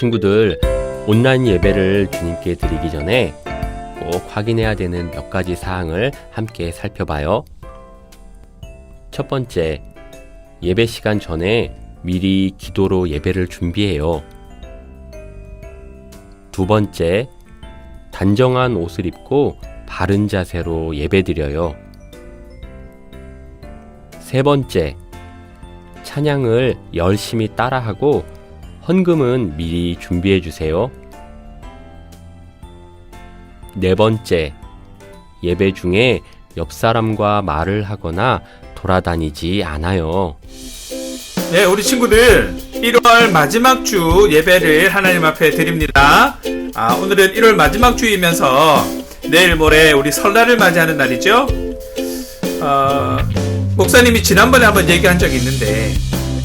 친구들, 온라인 예배를 주님께 드리기 전에 꼭 확인해야 되는 몇 가지 사항을 함께 살펴봐요. 첫 번째, 예배 시간 전에 미리 기도로 예배를 준비해요. 두 번째, 단정한 옷을 입고 바른 자세로 예배드려요. 세 번째, 찬양을 열심히 따라하고 헌금은 미리 준비해 주세요. 네 번째, 예배 중에 옆 사람과 말을 하거나 돌아다니지 않아요. 네, 우리 친구들 1월 마지막 주 예배를 하나님 앞에 드립니다. 오늘은 1월 마지막 주이면서 내일 모레 우리 설날을 맞이하는 날이죠. 목사님이 지난번에 한번 얘기한 적이 있는데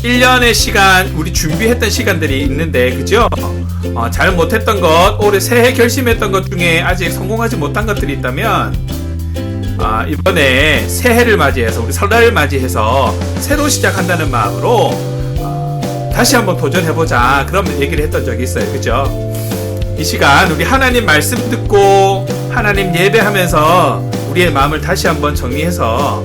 1년의 시간, 우리 준비했던 시간들이 있는데, 그죠? 잘 못했던 것, 올해 새해 결심했던 것 중에 아직 성공하지 못한 것들이 있다면 이번에 새해를 맞이해서, 우리 설날을 맞이해서 새로 시작한다는 마음으로 다시 한번 도전해보자, 그런 얘기를 했던 적이 있어요. 그죠? 이 시간 우리 하나님 말씀 듣고 하나님 예배하면서 우리의 마음을 다시 한번 정리해서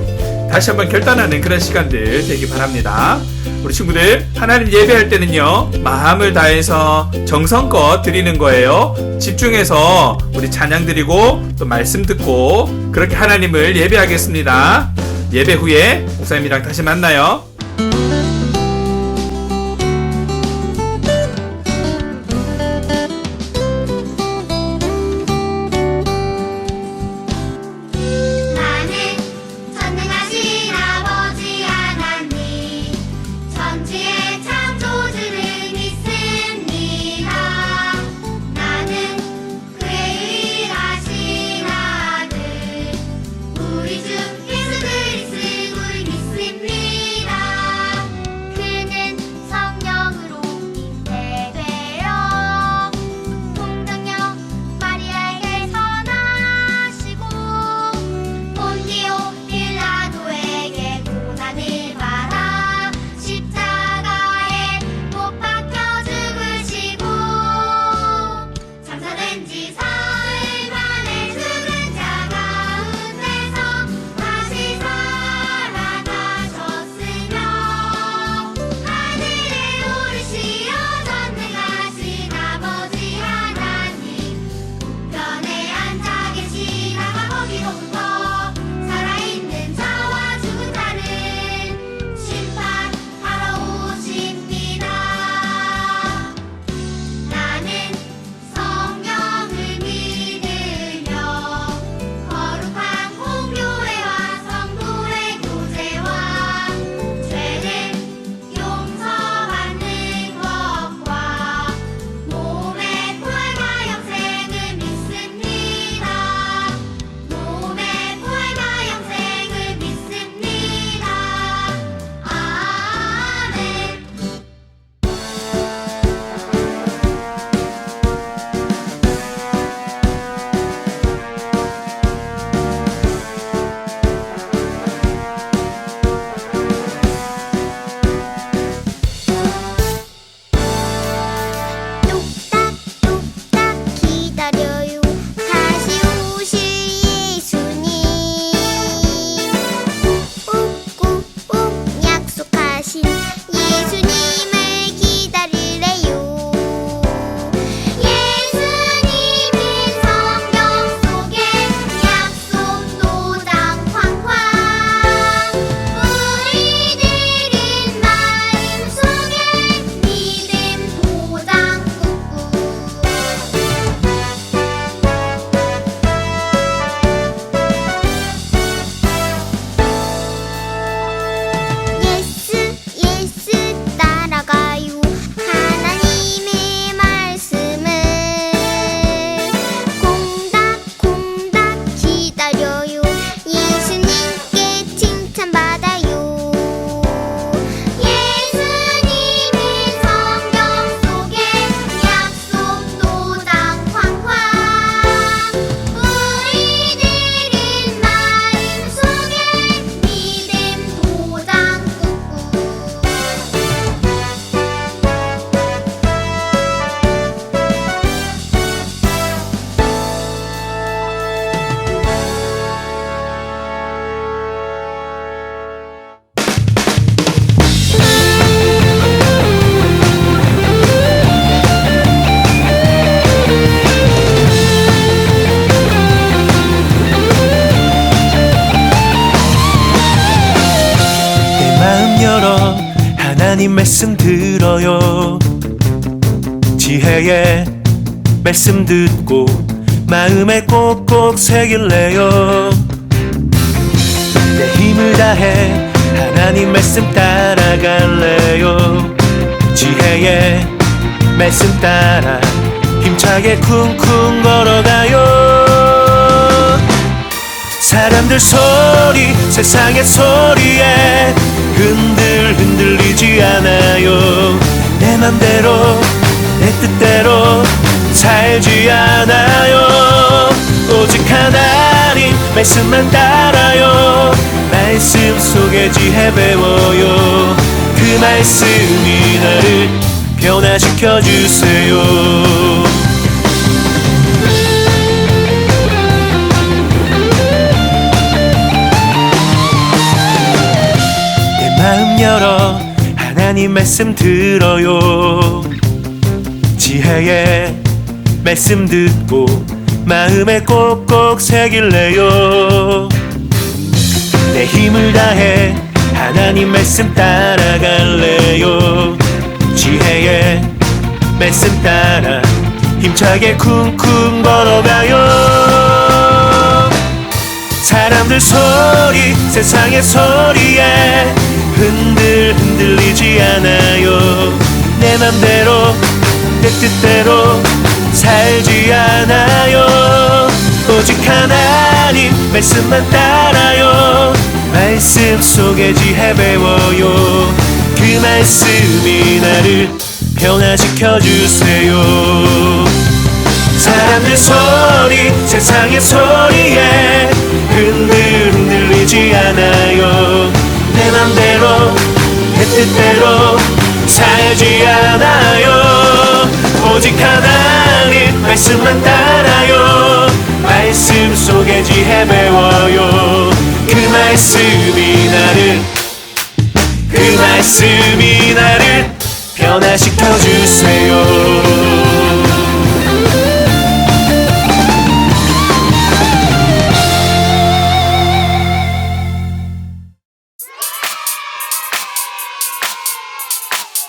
다시 한번 결단하는 그런 시간들 되기 바랍니다. 우리 친구들, 하나님 예배할 때는요, 마음을 다해서 정성껏 드리는 거예요. 집중해서 우리 찬양 드리고 또 말씀 듣고 그렇게 하나님을 예배하겠습니다. 예배 후에 목사님이랑 다시 만나요. 우리 주 예수 그리스도를 믿습니다. 하나님 말씀 들어요. 지혜의 말씀 듣고 마음에 꼭꼭 새길래요. 내 힘을 다해 하나님 말씀 따라갈래요. 지혜의 말씀 따라 힘차게 쿵쿵 걸어가요. 사람들 소리 세상의 소리에 흔들리지 않아요. 내 맘대로 내 뜻대로 살지 않아요. 오직 하나님 말씀만 따라요. 말씀 속에 지혜 배워요. 그 말씀이 나를 변화시켜 주세요. 내 마음 열어 하나님 말씀 들어요. 지혜의 말씀 듣고 마음에 꼭꼭 새길래요. 내 힘을 다해 하나님 말씀 따라갈래요. 지혜의 말씀 따라 힘차게 쿵쿵 걸어가요. 사람들 소리 세상의 소리에 흔들리지 않아요. 내 맘대로 내 뜻대로 살지 않아요. 오직 하나님 말씀만 따라요. 말씀 속에 지혜 배워요. 그 말씀이 나를 변화시켜 주세요. 사람들 소리 세상의 소리에 흔들리지 않아요. 내 맘대로 내 뜻대로 살지 않아요. 오직 하나님 말씀만 따라요. 말씀 속에 지혜 배워요. 그 말씀이 나를 변화시켜 주세요.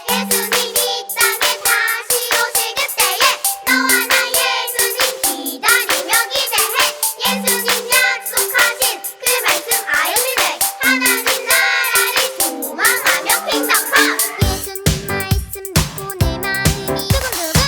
예수님이 땅에 다시 오실 그때에 너와 나 예수님 기다리며 기대해. 예수님 약속하신 그 말씀 아유리네. 하나님 나라를 소망하며 킹덤 파. 예수님 말씀 듣고 내 마음이 두근두근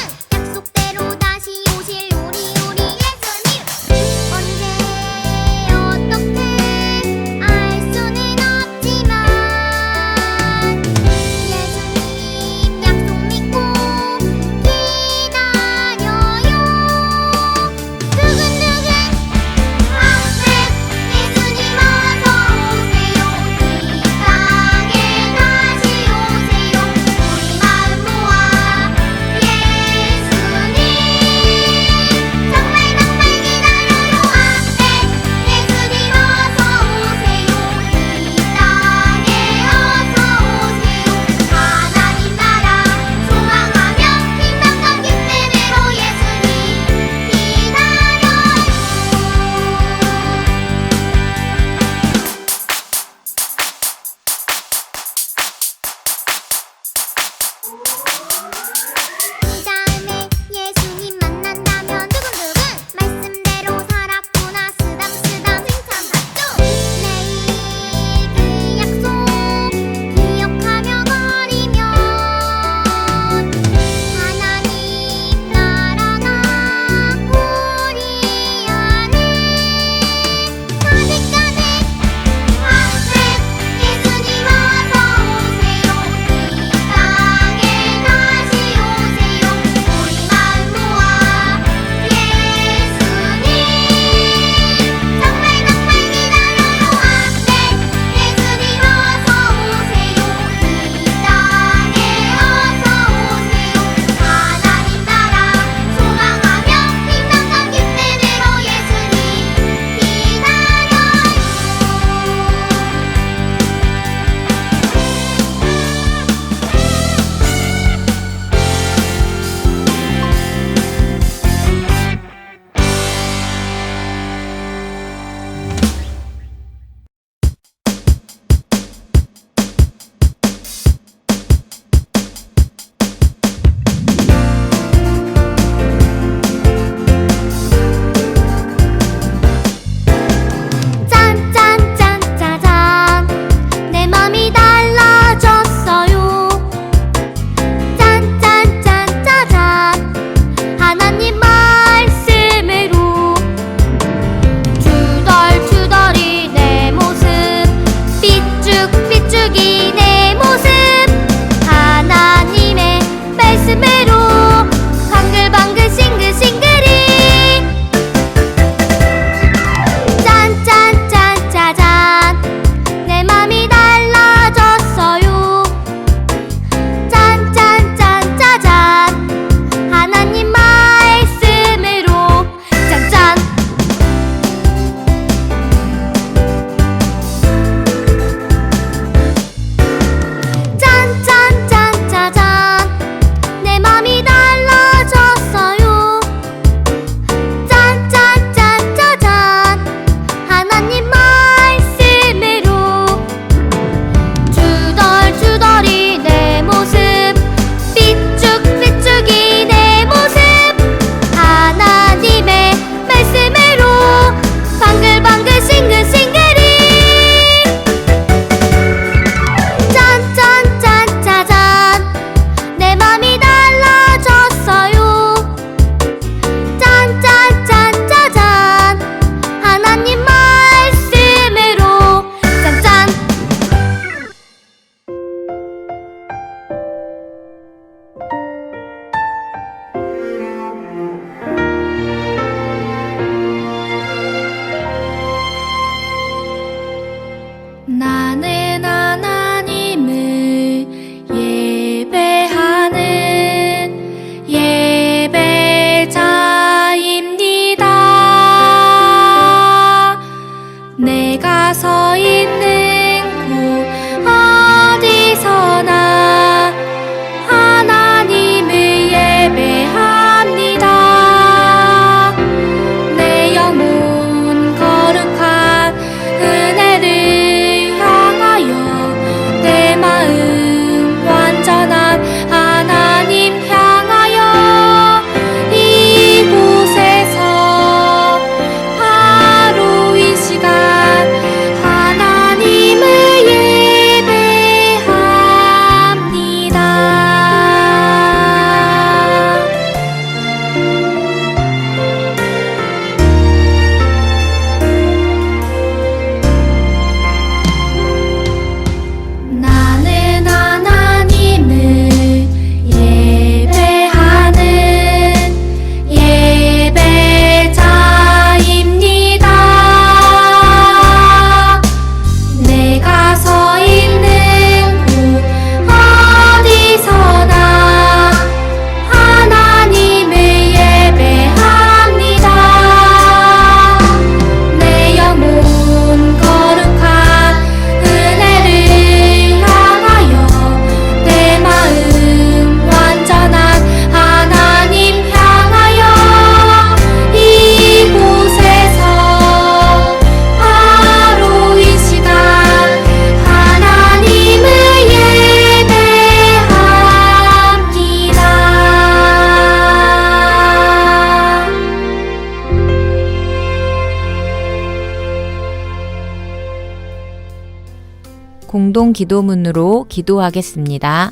공동 기도문으로 기도하겠습니다.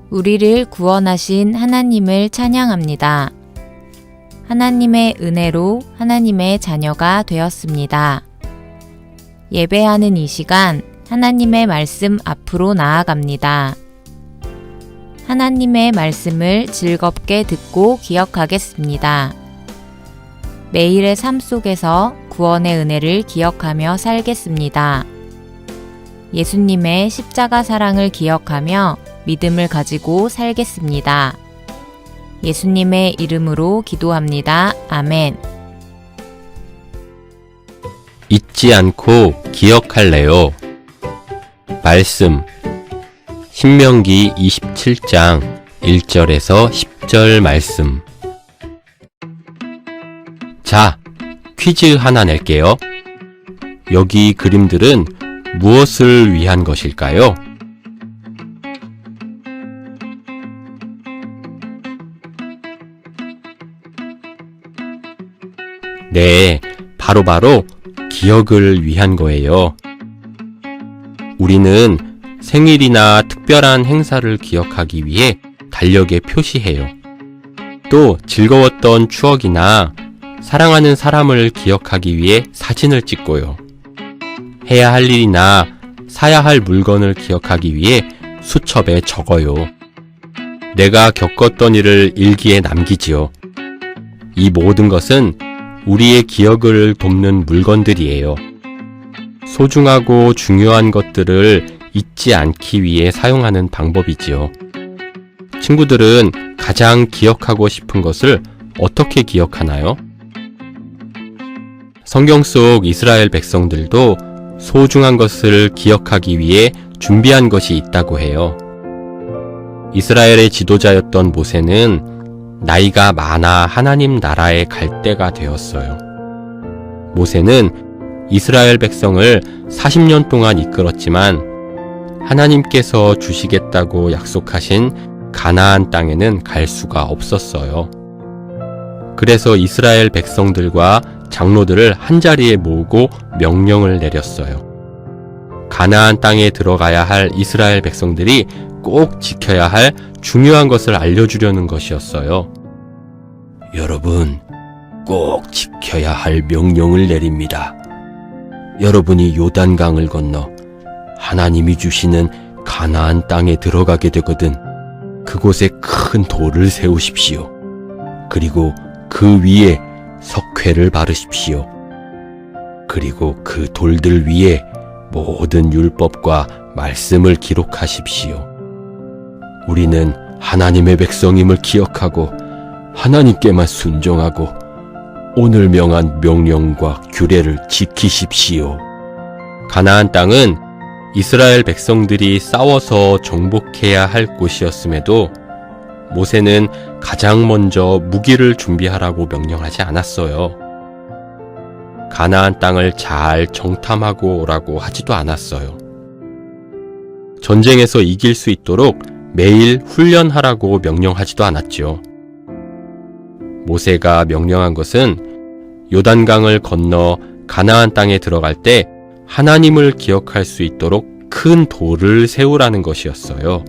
우리를 구원하신 하나님을 찬양합니다. 하나님의 은혜로 하나님의 자녀가 되었습니다. 예배하는 이 시간 하나님의 말씀 앞으로 나아갑니다. 하나님의 말씀을 즐겁게 듣고 기억하겠습니다. 매일의 삶 속에서 구원의 은혜를 기억하며 살겠습니다. 예수님의 십자가 사랑을 기억하며 믿음을 가지고 살겠습니다. 예수님의 이름으로 기도합니다. 아멘. 잊지 않고 기억할래요. 말씀 신명기 27장 1절에서 10절 말씀. 자, 퀴즈 하나 낼게요. 여기 그림들은 무엇을 위한 것일까요? 네, 바로 기억을 위한 거예요. 우리는 생일이나 특별한 행사를 기억하기 위해 달력에 표시해요. 또 즐거웠던 추억이나 사랑하는 사람을 기억하기 위해 사진을 찍고요. 해야 할 일이나 사야 할 물건을 기억하기 위해 수첩에 적어요. 내가 겪었던 일을 일기에 남기지요. 이 모든 것은 우리의 기억을 돕는 물건들이에요. 소중하고 중요한 것들을 잊지 않기 위해 사용하는 방법이지요. 친구들은 가장 기억하고 싶은 것을 어떻게 기억하나요? 성경 속 이스라엘 백성들도 소중한 것을 기억하기 위해 준비한 것이 있다고 해요. 이스라엘의 지도자였던 모세는 나이가 많아 하나님 나라에 갈 때가 되었어요. 모세는 이스라엘 백성을 40년 동안 이끌었지만 하나님께서 주시겠다고 약속하신 가나안 땅에는 갈 수가 없었어요. 그래서 이스라엘 백성들과 장로들을 한자리에 모으고 명령을 내렸어요. 가나안 땅에 들어가야 할 이스라엘 백성들이 꼭 지켜야 할 중요한 것을 알려주려는 것이었어요. 여러분, 꼭 지켜야 할 명령을 내립니다. 여러분이 요단강을 건너 하나님이 주시는 가나안 땅에 들어가게 되거든 그곳에 큰 돌을 세우십시오. 그리고 그 위에 석회를 바르십시오. 그리고 그 돌들 위에 모든 율법과 말씀을 기록하십시오. 우리는 하나님의 백성임을 기억하고 하나님께만 순종하고 오늘 명한 명령과 규례를 지키십시오. 가나안 땅은 이스라엘 백성들이 싸워서 정복해야 할 곳이었음에도 모세는 가장 먼저 무기를 준비하라고 명령하지 않았어요. 가나안 땅을 잘 정탐하고 오라고 하지도 않았어요. 전쟁에서 이길 수 있도록 매일 훈련하라고 명령하지도 않았죠. 모세가 명령한 것은 요단강을 건너 가나안 땅에 들어갈 때 하나님을 기억할 수 있도록 큰 돌을 세우라는 것이었어요.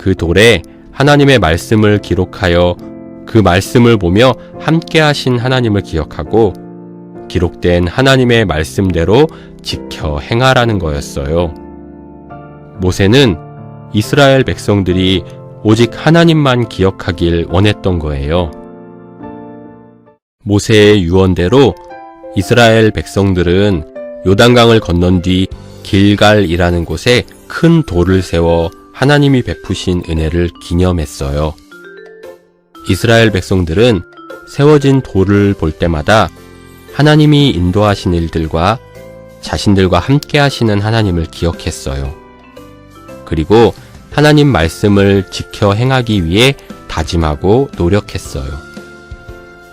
그 돌에 하나님의 말씀을 기록하여 그 말씀을 보며 함께 하신 하나님을 기억하고 기록된 하나님의 말씀대로 지켜 행하라는 거였어요. 모세는 이스라엘 백성들이 오직 하나님만 기억하길 원했던 거예요. 모세의 유언대로 이스라엘 백성들은 요단강을 건넌 뒤 길갈이라는 곳에 큰 돌을 세워 하나님이 베푸신 은혜를 기념했어요. 이스라엘 백성들은 세워진 돌을 볼 때마다 하나님이 인도하신 일들과 자신들과 함께 하시는 하나님을 기억했어요. 그리고 하나님 말씀을 지켜 행하기 위해 다짐하고 노력했어요.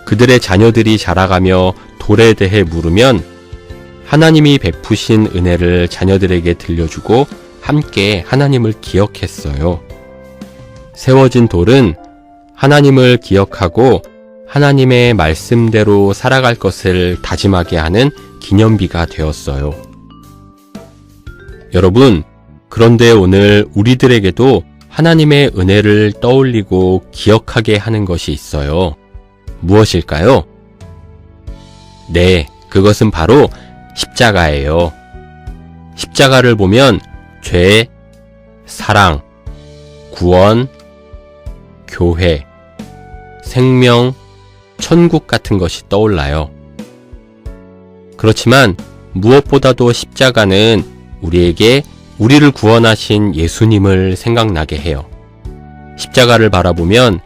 그들의 자녀들이 자라가며 돌에 대해 물으면 하나님이 베푸신 은혜를 자녀들에게 들려주고 함께 하나님을 기억했어요. 세워진 돌은 하나님을 기억하고 하나님의 말씀대로 살아갈 것을 다짐하게 하는 기념비가 되었어요. 여러분, 그런데 오늘 우리들에게도 하나님의 은혜를 떠올리고 기억하게 하는 것이 있어요. 무엇일까요? 네, 그것은 바로 십자가예요. 십자가를 보면 죄, 사랑, 구원, 교회, 생명, 천국 같은 것이 떠올라요. 그렇지만 무엇보다도 십자가는 우리에게 우리를 구원하신 예수님을 생각나게 해요. 십자가를 바라보면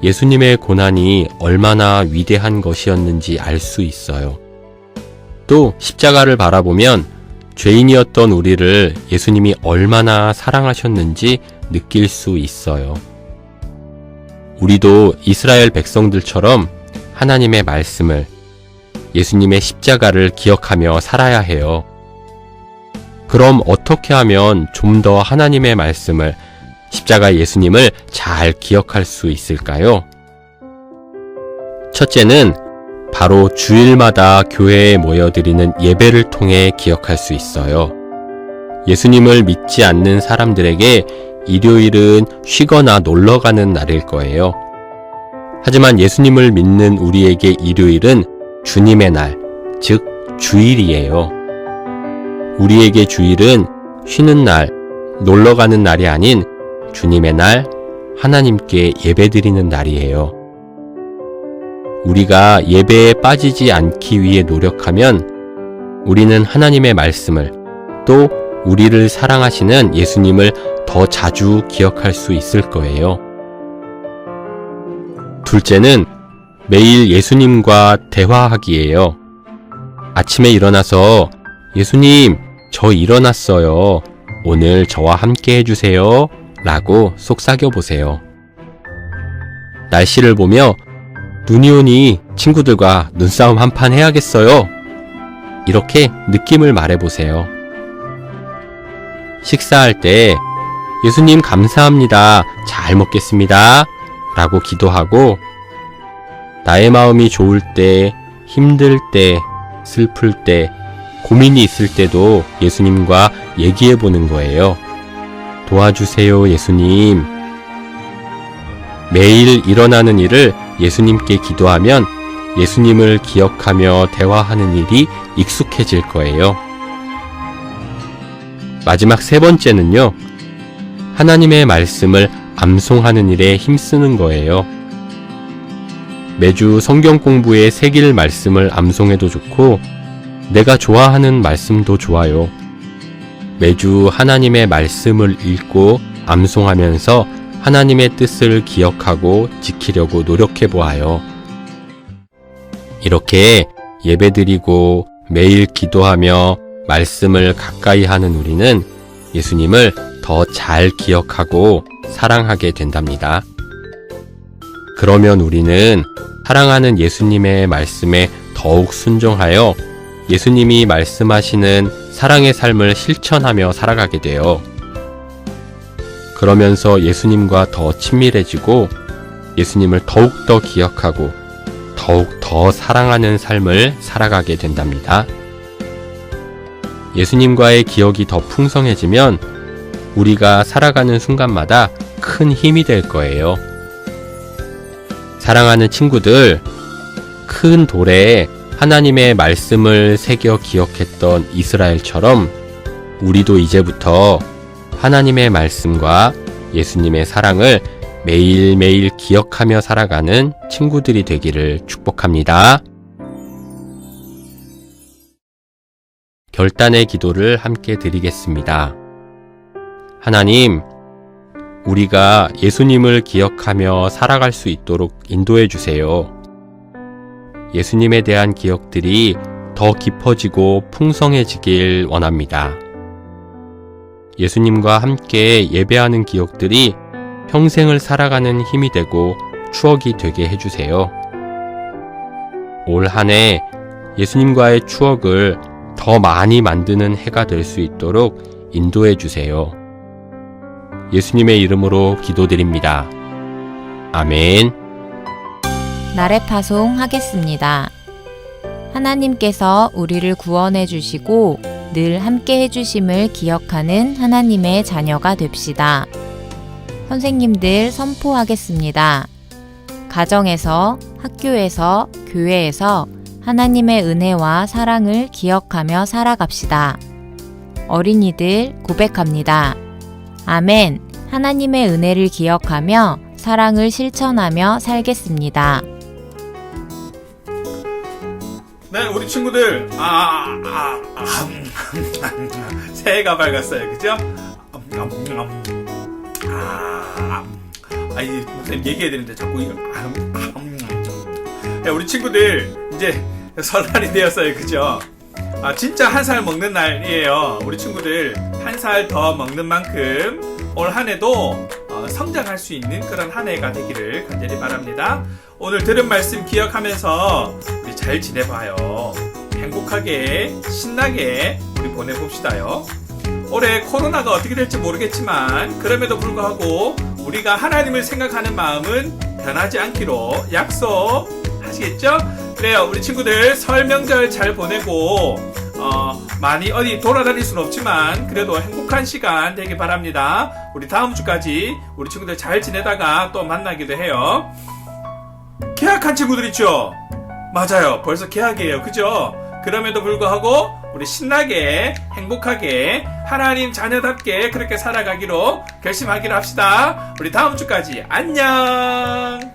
예수님의 고난이 얼마나 위대한 것이었는지 알 수 있어요. 또 십자가를 바라보면 죄인이었던 우리를 예수님이 얼마나 사랑하셨는지 느낄 수 있어요. 우리도 이스라엘 백성들처럼 하나님의 말씀을, 예수님의 십자가를 기억하며 살아야 해요. 그럼 어떻게 하면 좀 더 하나님의 말씀을, 십자가 예수님을 잘 기억할 수 있을까요? 첫째는 바로 주일마다 교회에 모여드리는 예배를 통해 기억할 수 있어요. 예수님을 믿지 않는 사람들에게 일요일은 쉬거나 놀러가는 날일 거예요. 하지만 예수님을 믿는 우리에게 일요일은 주님의 날, 즉 주일이에요. 우리에게 주일은 쉬는 날, 놀러가는 날이 아닌 주님의 날, 하나님께 예배드리는 날이에요. 우리가 예배에 빠지지 않기 위해 노력하면 우리는 하나님의 말씀을, 또 우리를 사랑하시는 예수님을 더 자주 기억할 수 있을 거예요. 둘째는 매일 예수님과 대화하기예요. 아침에 일어나서 예수님, 저 일어났어요. 오늘 저와 함께 해주세요. 라고 속삭여 보세요. 날씨를 보며 눈이 오니 친구들과 눈싸움 한판 해야겠어요. 이렇게 느낌을 말해보세요. 식사할 때 예수님 감사합니다. 잘 먹겠습니다. 라고 기도하고, 나의 마음이 좋을 때, 힘들 때, 슬플 때, 고민이 있을 때도 예수님과 얘기해 보는 거예요. 도와주세요, 예수님. 매일 일어나는 일을 예수님께 기도하면 예수님을 기억하며 대화하는 일이 익숙해질 거예요. 마지막 세 번째는요, 하나님의 말씀을 암송하는 일에 힘쓰는 거예요. 매주 성경 공부에 새길 말씀을 암송해도 좋고, 내가 좋아하는 말씀도 좋아요. 매주 하나님의 말씀을 읽고 암송하면서 하나님의 뜻을 기억하고 지키려고 노력해 보아요. 이렇게 예배드리고 매일 기도하며 말씀을 가까이 하는 우리는 예수님을 더 잘 기억하고 사랑하게 된답니다. 그러면 우리는 사랑하는 예수님의 말씀에 더욱 순종하여 예수님이 말씀하시는 사랑의 삶을 실천하며 살아가게 돼요. 그러면서 예수님과 더 친밀해지고 예수님을 더욱더 기억하고 더욱 더 사랑하는 삶을 살아가게 된답니다. 예수님과의 기억이 더 풍성해지면 우리가 살아가는 순간마다 큰 힘이 될 거예요. 사랑하는 친구들, 큰 돌에 하나님의 말씀을 새겨 기억했던 이스라엘처럼 우리도 이제부터 하나님의 말씀과 예수님의 사랑을 매일매일 기억하며 살아가는 친구들이 되기를 축복합니다. 결단의 기도를 함께 드리겠습니다. 하나님, 우리가 예수님을 기억하며 살아갈 수 있도록 인도해 주세요. 예수님에 대한 기억들이 더 깊어지고 풍성해지길 원합니다. 예수님과 함께 예배하는 기억들이 평생을 살아가는 힘이 되고 추억이 되게 해주세요. 올 한 해 예수님과의 추억을 더 많이 만드는 해가 될 수 있도록 인도해 주세요. 예수님의 이름으로 기도드립니다. 아멘. 나래 파송하겠습니다. 하나님께서 우리를 구원해 주시고 늘 함께 해주심을 기억하는 하나님의 자녀가 됩시다. 선생님들 선포하겠습니다. 가정에서, 학교에서, 교회에서 하나님의 은혜와 사랑을 기억하며 살아갑시다. 어린이들 고백합니다. 아멘. 하나님의 은혜를 기억하며 사랑을 실천하며 살겠습니다. 네, 우리 친구들, 새해가 밝았어요. 그죠? 이 목사님 얘기해야 되는데 자꾸 이거. 야, 우리 친구들, 이제 설날이 되었어요. 그죠? 진짜 한 살 먹는 날이에요. 우리 친구들, 한 살 더 먹는 만큼 올 한 해도 성장할 수 있는 그런 한 해가 되기를 간절히 바랍니다. 오늘 들은 말씀 기억하면서 우리 잘 지내봐요. 행복하게 신나게 우리 보내봅시다요. 올해 코로나가 어떻게 될지 모르겠지만 그럼에도 불구하고 우리가 하나님을 생각하는 마음은 변하지 않기로 약속하시겠죠? 그래요. 우리 친구들 설 명절 잘 보내고 많이 어디 돌아다닐 수는 없지만 그래도 행복한 시간 되길 바랍니다. 우리 다음 주까지 우리 친구들 잘 지내다가 또 만나기도 해요. 계약한 친구들 있죠? 맞아요. 벌써 계약이에요. 그죠? 그럼에도 불구하고 우리 신나게 행복하게 하나님 자녀답게 그렇게 살아가기로 결심하기로 합시다. 우리 다음 주까지 안녕.